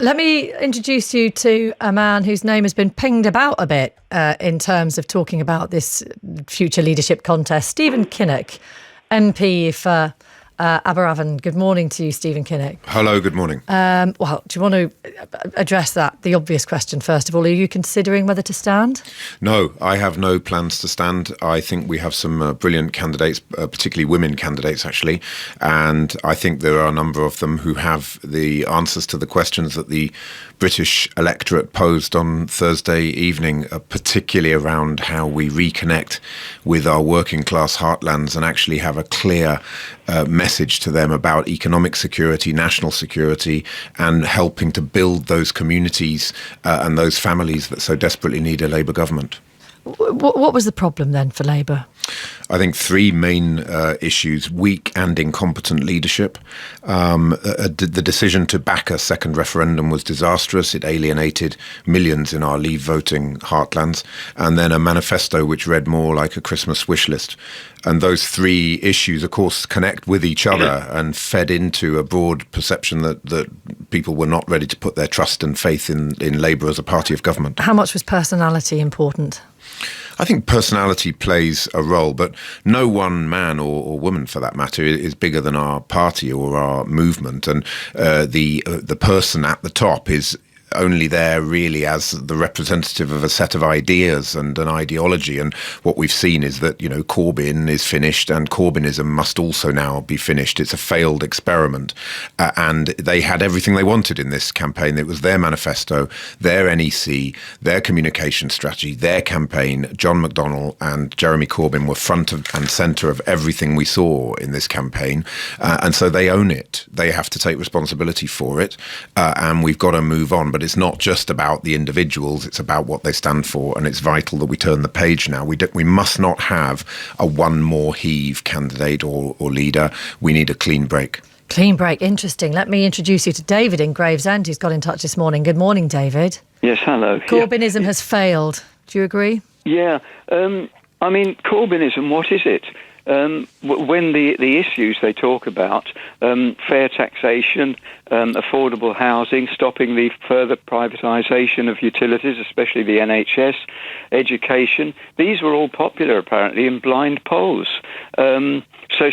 Let me introduce you to a man whose name has been pinged about a bit in terms of talking about this future leadership contest. Stephen Kinnock, MP for Aberavon. Good morning to you, Stephen Kinnock. Hello, good morning. Well, do you want to address the obvious question first of all? Are you considering whether to stand? No, I have no plans to stand. I think we have some brilliant candidates, particularly women candidates, actually. And I think there are a number of them who have the answers to the questions that the British electorate posed on Thursday evening, particularly around how we reconnect with our working class heartlands and actually have a clear message to them about economic security, national security, and helping to build those communities and those families that so desperately need a Labour government. What was the problem then for Labour? I think three main issues: weak and incompetent leadership. The decision to back a second referendum was disastrous. It alienated millions in our Leave voting heartlands. And then a manifesto which read more like a Christmas wish list. And those three issues, of course, connect with each other and fed into a broad perception that people were not ready to put their trust and faith in Labour as a party of government. How much was personality important? I think personality plays a role, but no one man or woman, for that matter, is bigger than our party or our movement. And the person at the top is only there really as the representative of a set of ideas and an ideology. And what we've seen is that, Corbyn is finished and Corbynism must also now be finished. It's a failed experiment. And they had everything they wanted in this campaign. It was their manifesto, their NEC, their communication strategy, their campaign. John McDonnell and Jeremy Corbyn were front and centre of everything we saw in this campaign. And so they own it. They have to take responsibility for it. And we've got to move on. But it's not just about the individuals, it's about what they stand for, and it's vital that we turn the page now. We must not have a one more heave candidate or leader. We need a clean break. Clean break, interesting. Let me introduce you to David in Gravesend, who's got in touch this morning. Good morning, David. Yes, hello. Corbynism has failed. Do you agree? Yeah. Corbynism, what is it? When the issues they talk about, fair taxation, affordable housing, stopping the further privatisation of utilities, especially the NHS, education, these were all popular apparently in blind polls. So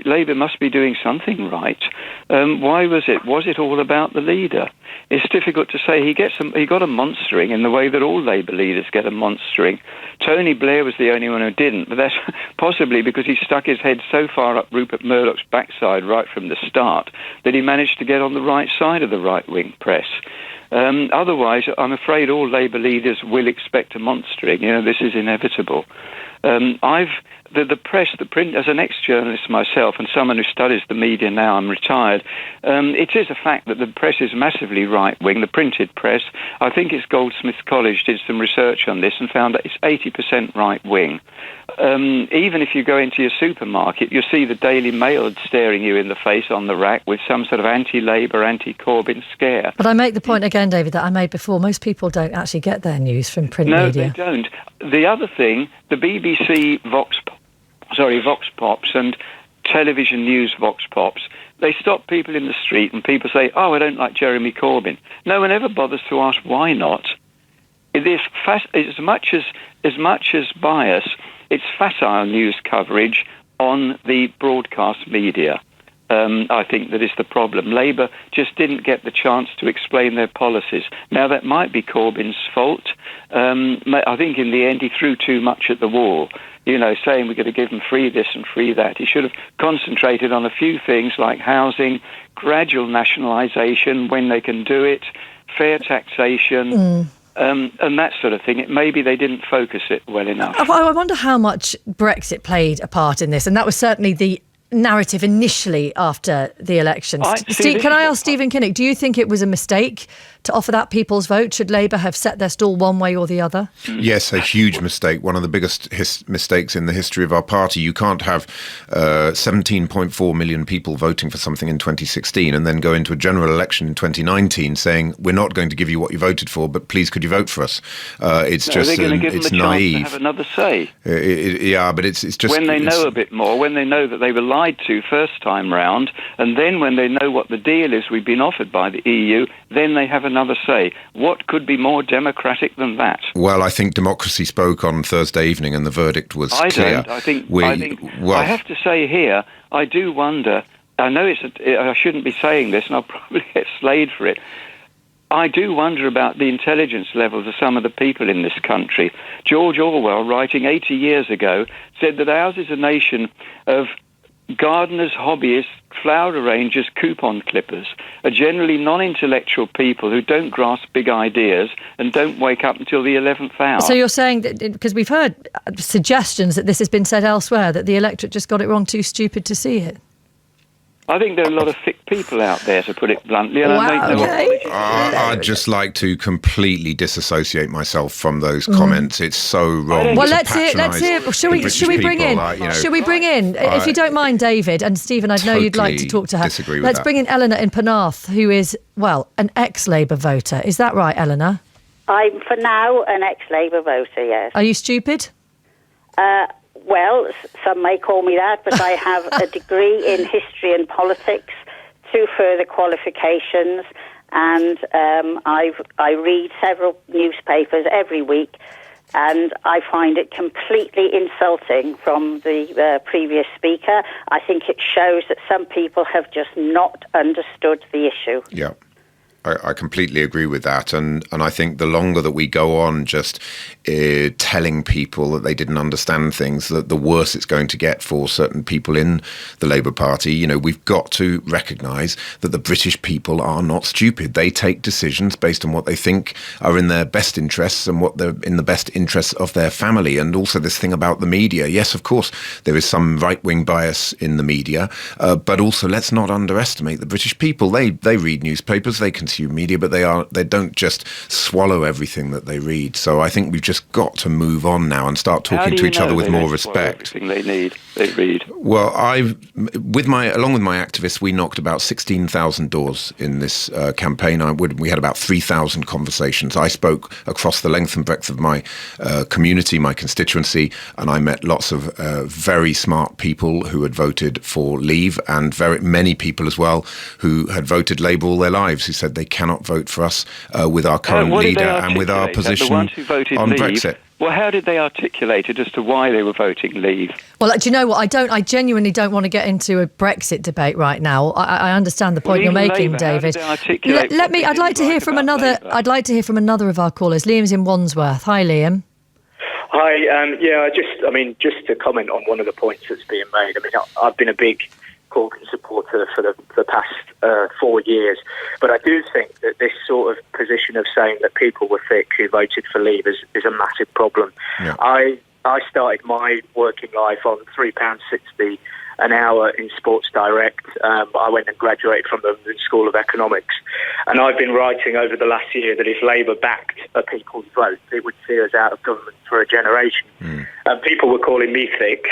Labour must be doing something right. Why was it? Was it all about the leader? It's difficult to say. He got a monstering in the way that all Labour leaders get a monstering. Tony Blair was the only one who didn't, but that's possibly because he stuck his head so far up Rupert Murdoch's backside right from the start that he managed to get on the right side of the right-wing press. Otherwise, I'm afraid all Labour leaders will expect a monstering. This is inevitable. The press, the print, as an ex-journalist myself and someone who studies the media now, I'm retired, it is a fact that the press is massively right-wing, the printed press. I think it's Goldsmiths College did some research on this and found that it's 80% right-wing. Even if you go into your supermarket, you'll see the Daily Mail staring you in the face on the rack with some sort of anti-Labour, anti-Corbyn scare. But I make the point again, David, that I made before. Most people don't actually get their news from print media. No, they don't. The other thing, the BBC Vox Pops and television news Vox Pops, they stop people in the street and people say, oh, I don't like Jeremy Corbyn. No one ever bothers to ask why not. It is as much as bias, it's facile news coverage on the broadcast media. I think that is the problem. Labour just didn't get the chance to explain their policies. Now, that might be Corbyn's fault. I think in the end he threw too much at the wall, saying we're going to give them free this and free that. He should have concentrated on a few things like housing, gradual nationalisation when they can do it, fair taxation, and that sort of thing. Maybe they didn't focus it well enough. I wonder how much Brexit played a part in this, and that was certainly the narrative initially after the elections. Can I ask Stephen Kinnock, do you think it was a mistake to offer that people's vote? Should Labour have set their stall one way or the other? Yes, a huge mistake. One of the biggest mistakes in the history of our party. You can't have 17.4 million people voting for something in 2016 and then go into a general election in 2019 saying, we're not going to give you what you voted for, but please could you vote for us? It's naive. To have another say. But it's just... When they know a bit more, when they know that they were lied to first time round, and then when they know what the deal is we've been offered by the EU, then they have another say. What could be more democratic than that? Well, I think democracy spoke on Thursday evening, and the verdict was clear. I have to say here, I do wonder. I know I shouldn't be saying this, and I'll probably get slayed for it. I do wonder about the intelligence levels of some of the people in this country. George Orwell, writing 80 years ago, said that ours is a nation of gardeners, hobbyists, flower arrangers, coupon clippers, are generally non-intellectual people who don't grasp big ideas and don't wake up until the 11th hour. So you're saying that, because we've heard suggestions that this has been said elsewhere, that the electorate just got it wrong, too stupid to see it? I think there are a lot of thick people out there, to put it bluntly, and I make no apology. I'd just like to completely disassociate myself from those comments. It's so wrong. Well, let's hear. Should we bring in? Should we bring in? If you don't mind, David and Stephen, I know you'd like to talk to her. Let's bring in Eleanor in Penarth, who is an ex-Labour voter. Is that right, Eleanor? I'm for now an ex-Labour voter. Yes. Are you stupid? Well, some may call me that, but I have a degree in history and politics, 2 further qualifications, and I read several newspapers every week, and I find it completely insulting from the previous speaker. I think it shows that some people have just not understood the issue. Yeah. I completely agree with that, and I think the longer that we go on just telling people that they didn't understand things, that the worse it's going to get for certain people in the Labour Party. You know, we've got to recognise that the British people are not stupid. They take decisions based on what they think are in their best interests and what they're in the best interests of their family. And also this thing about the media. Yes, of course, there is some right-wing bias in the media, but also let's not underestimate the British people. They read newspapers, they consume media, but they don't just swallow everything that they read. So I think we've just got to move on now and start talking to each other with more respect. They read. Well, along with my activists, we knocked about 16,000 doors in this campaign. We had about 3,000 conversations. I spoke across the length and breadth of my community, my constituency, and I met lots of very smart people who had voted for Leave, and very many people as well who had voted Labour all their lives, who said they cannot vote for us with our current leader and with our position on Brexit. Well, how did they articulate it as to why they were voting Leave? Well, do you know what? I genuinely don't want to get into a Brexit debate right now. I understand the point you're making, David. I'd like to hear from another of our callers. Liam's in Wandsworth. Hi, Liam. Hi. Just to comment on one of the points that's being made. I mean, I've been a big Corbyn supporter for the past 4 years, but I do think that this sort of position of saying that people were thick who voted for Leave is a massive problem. Yeah. I started my working life on £3.60 an hour in Sports Direct. I went and graduated from the London School of Economics, and I've been writing over the last year that if Labour backed a people's vote, it would see us out of government for a generation. People were calling me thick.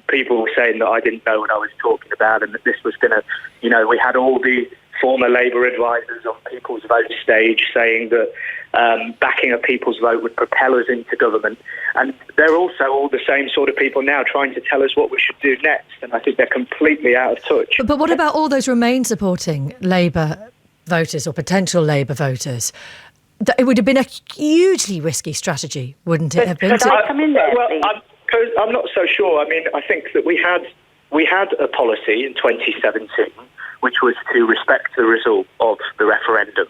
People were saying that I didn't know what I was talking about, and that this was going to, we had all the former Labour advisors on People's Vote stage saying that backing a people's vote would propel us into government. And they're also all the same sort of people now trying to tell us what we should do next. And I think they're completely out of touch. But what about all those Remain supporting Labour voters or potential Labour voters? It would have been a hugely risky strategy, wouldn't it have been? I'm not so sure. I mean, I think that we had a policy in 2017 which was to respect the result of the referendum.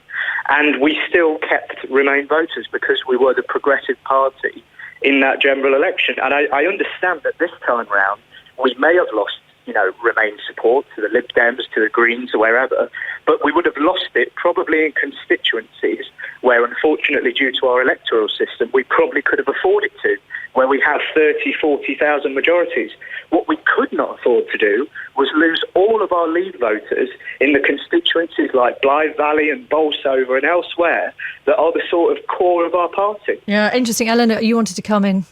And we still kept Remain voters because we were the progressive party in that general election. And I understand that this time round we may have lost, Remain support to the Lib Dems, to the Greens, or wherever, but we would have lost it probably in constituencies where, unfortunately, due to our electoral system, we probably could have afforded to, where we have 30, 40,000 majorities. What we could not afford to do was lose all of our Leave voters in the constituencies like Blythe Valley and Bolsover and elsewhere that are the sort of core of our party. Yeah, interesting. Eleanor, you wanted to come in.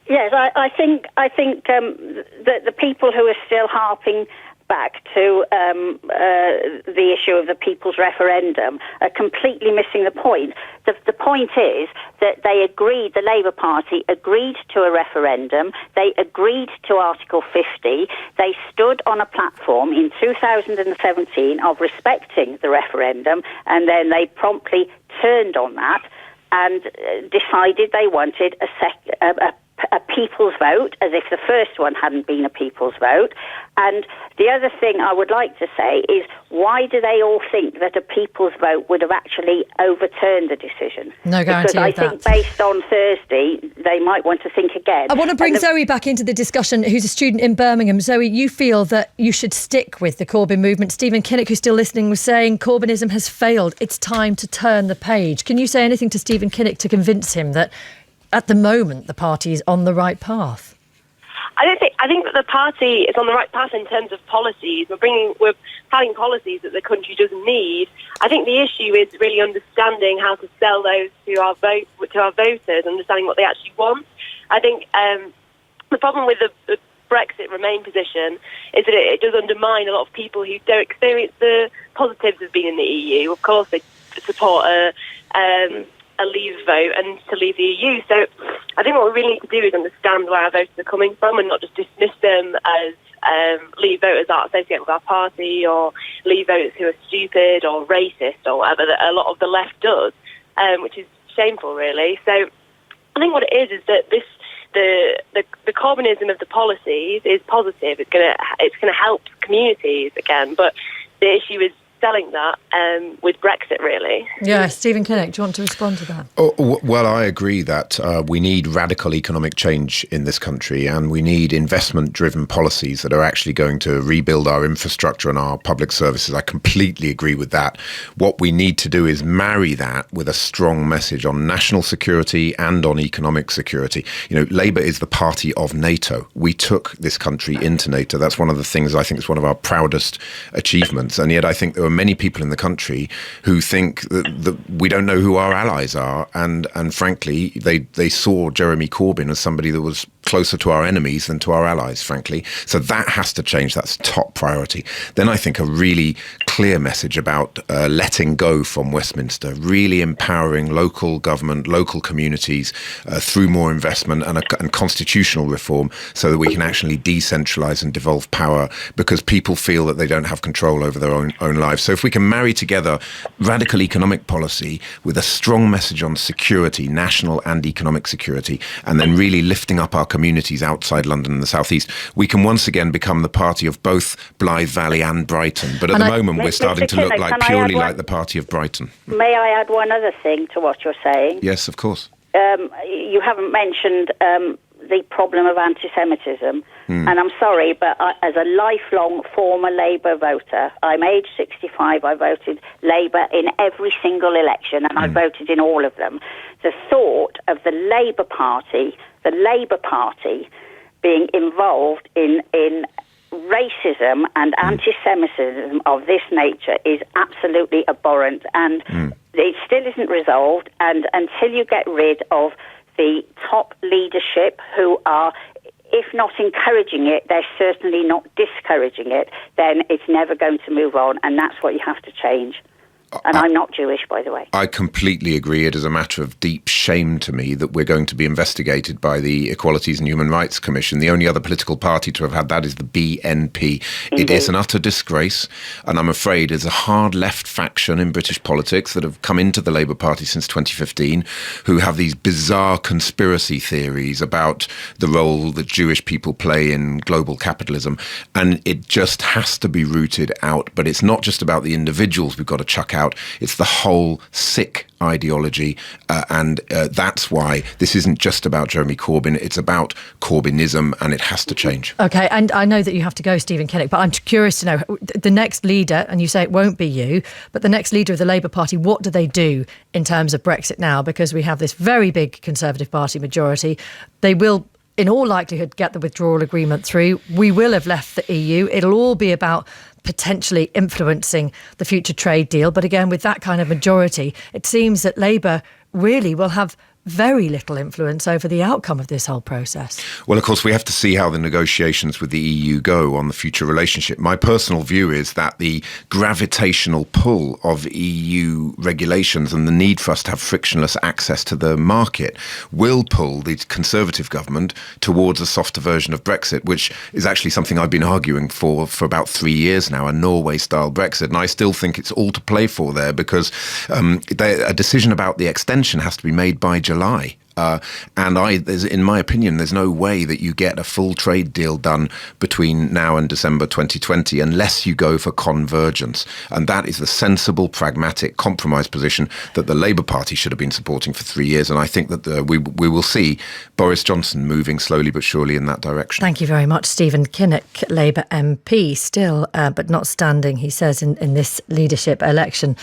Yes, I think that the people who are still harping back to the issue of the people's referendum are completely missing the point. The point is that they agreed, the Labour Party agreed to a referendum, they agreed to Article 50, they stood on a platform in 2017 of respecting the referendum, and then they promptly turned on that and decided they wanted a people's vote, as if the first one hadn't been a people's vote. And the other thing I would like to say is, why do they all think that a people's vote would have actually overturned the decision? No guarantee Because I think based on Thursday, they might want to think again. I want to bring Zoe back into the discussion, who's a student in Birmingham. Zoe, you feel that you should stick with the Corbyn movement. Stephen Kinnock, who's still listening, was saying Corbynism has failed. It's time to turn the page. Can you say anything to Stephen Kinnock to convince him that at the moment the party is on the right path? I think that the party is on the right path in terms of policies. We're having policies that the country doesn't need. I think the issue is really understanding how to sell those to our voters, understanding what they actually want. I think the problem with the Brexit Remain position is that it does undermine a lot of people who don't experience the positives of being in the EU. Of course, they support a leave vote and to leave the EU. So I think what we really need to do is understand where our voters are coming from and not just dismiss them as leave voters that associate with our party, or leave voters who are stupid or racist or whatever that a lot of the left does, which is shameful, really. So I think what it is that the Corbynism of the policies is positive. It's going to help communities again, but the issue is selling that with Brexit, really. Yeah, Stephen Kinnock, do you want to respond to that? Well, I agree that we need radical economic change in this country, and we need investment-driven policies that are actually going to rebuild our infrastructure and our public services. I completely agree with that. What we need to do is marry that with a strong message on national security and on economic security. You know, Labour is the party of NATO. We took this country into NATO. That's one of the things I think is one of our proudest achievements, and yet I think there are many people in the country who think that we don't know who our allies are, and frankly, they saw Jeremy Corbyn as somebody that was closer to our enemies than to our allies, frankly. So that has to change. That's top priority. Then I think a really clear message about letting go from Westminster, really empowering local government, local communities through more investment and constitutional reform, so that we can actually decentralise and devolve power, because people feel that they don't have control over their own lives. So if we can marry together radical economic policy with a strong message on security, national and economic security, and then really lifting up our communities outside London and the South East, we can once again become the party of both Blythe Valley and Brighton. But at the moment, we're starting to look like purely like the party of Brighton. May I add one other thing to what you're saying? Yes, of course. You haven't mentioned the problem of anti-Semitism. And I'm sorry, but as a lifelong former Labour voter, I'm age 65, I voted Labour in every single election, and I voted in all of them. The thought of the Labour Party being involved in racism and anti-Semitism of this nature is absolutely abhorrent, and it still isn't resolved. And until you get rid of the top leadership, who are, if not encouraging it, they're certainly not discouraging it, then it's never going to move on, and that's what you have to change. And I'm not Jewish, by the way. I completely agree. It is a matter of deep shame to me that we're going to be investigated by the Equalities and Human Rights Commission. The only other political party to have had that is the BNP. It is an utter disgrace, and I'm afraid there's a hard left faction in British politics that have come into the Labour Party since 2015 who have these bizarre conspiracy theories about the role that Jewish people play in global capitalism, and it just has to be rooted out. But it's not just about the individuals we've got to chuck out. It's the whole sick ideology, and that's why this isn't just about Jeremy Corbyn, it's about Corbynism, and it has to change. OK, and I know that you have to go, Stephen Kinnock, but I'm curious to know, the next leader, and you say it won't be you, but the next leader of the Labour Party, what do they do in terms of Brexit now? Because we have this very big Conservative Party majority. They will, in all likelihood, get the withdrawal agreement through. We will have left the EU. It'll all be about potentially influencing the future trade deal. But again, with that kind of majority, it seems that Labour really will have very little influence over the outcome of this whole process. Well, of course, we have to see how the negotiations with the EU go on the future relationship. My personal view is that the gravitational pull of EU regulations and the need for us to have frictionless access to the market will pull the Conservative government towards a softer version of Brexit, which is actually something I've been arguing for about 3 years now, a Norway-style Brexit. And I still think it's all to play for there, because a decision about the extension has to be made by July. In my opinion, there's no way that you get a full trade deal done between now and December 2020 unless you go for convergence. And that is the sensible, pragmatic, compromise position that the Labour Party should have been supporting for 3 years. And I think that we will see Boris Johnson moving slowly but surely in that direction. Thank you very much, Stephen Kinnock, Labour MP, still but not standing, he says, in this leadership election.